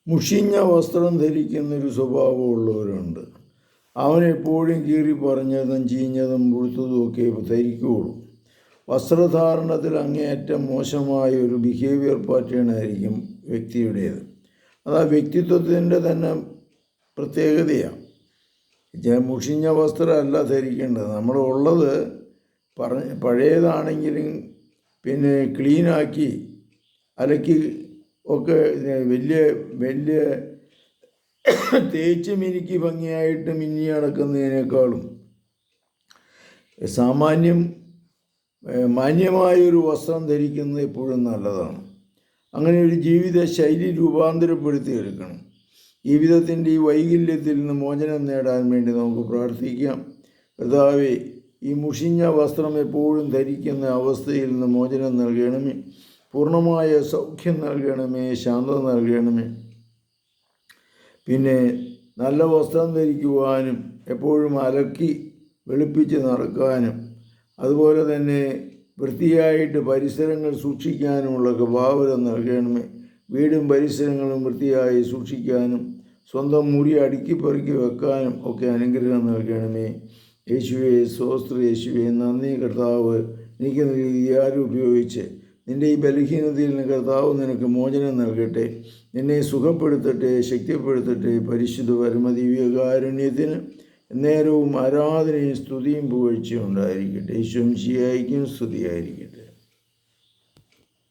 മുഷിഞ്ഞ വസ്ത്രം ധരിക്കുന്നൊരു സ്വഭാവമുള്ളവരുണ്ട്. അവനെപ്പോഴും കീറി പറഞ്ഞതും ചീഞ്ഞതും പുഴുത്തതുമൊക്കെ ധരിക്കുകയുള്ളൂ. വസ്ത്രധാരണത്തിൽ അങ്ങേയറ്റം മോശമായ ഒരു ബിഹേവിയർ പാറ്റേൺ ആയിരിക്കും വ്യക്തിയുടേത്. അത് ആ വ്യക്തിത്വത്തിൻ്റെ തന്നെ പ്രത്യേകതയാണ്. മുഷിഞ്ഞ വസ്ത്രമല്ല ധരിക്കേണ്ടത്. നമ്മളുള്ളത് പഴയതാണെങ്കിലും പിന്നെ ക്ലീനാക്കി അലക്കി ഒക്കെ വലിയ വലിയ തേച്ച് മിനുക്കി ഭംഗിയായിട്ട് മിന്നി നടക്കുന്നതിനേക്കാളും മാന്യമായൊരു വസ്ത്രം ധരിക്കുന്നത് എപ്പോഴും നല്ലതാണ്. അങ്ങനെ ഒരു ജീവിത ശൈലി രൂപാന്തരപ്പെടുത്തിയെടുക്കണം. ജീവിതത്തിൻ്റെ ഈ വൈകല്യത്തിൽ നിന്ന് മോചനം നേടാൻ വേണ്ടി നമുക്ക് പ്രാർത്ഥിക്കാം. കർത്താവേ, ഈ മുഷിഞ്ഞ വസ്ത്രം എപ്പോഴും ധരിക്കുന്ന അവസ്ഥയിൽ നിന്ന് മോചനം നൽകണമേ. പൂർണ്ണമായ സൗഖ്യം നൽകണമേ, ശാന്തത നൽകണമേ. പിന്നെ നല്ല വസ്ത്രം ധരിക്കുവാനും എപ്പോഴും അലക്കി വെളുപ്പിച്ച് നടക്കാനും അതുപോലെ തന്നെ വൃത്തിയായിട്ട് പരിസരങ്ങൾ സൂക്ഷിക്കാനുമുള്ള സ്വഭാവം നൽകണമേ. വീടും പരിസരങ്ങളും വൃത്തിയായി സൂക്ഷിക്കാനും സ്വന്തം മുറി അടുക്കിപ്പെറുക്കി വെക്കാനും ഒക്കെ അനുഗ്രഹം നൽകണമേ. യേശുവേ സ്തോത്രം. യേശുവേ നന്ദി. കർത്താവ് എനിക്ക് ആരും ഉപയോഗിച്ച് നിൻ്റെ ഈ ബലഹീനതയിൽ നിന്ന് കർത്താവ് നിനക്ക് മോചനം നൽകട്ടെ. നിന്നെ സുഖപ്പെടുത്തട്ടെ, ശക്തിപ്പെടുത്തട്ടെ. പരിശുദ്ധ പരമദിവ്യകാരുണ്യത്തിന് നേരവും ആരാധനയും സ്തുതിയും പുകഴ്ചയും ഉണ്ടായിരിക്കട്ടെ. യേശുവും ശിയായിക്കും സ്തുതിയായിരിക്കട്ടെ.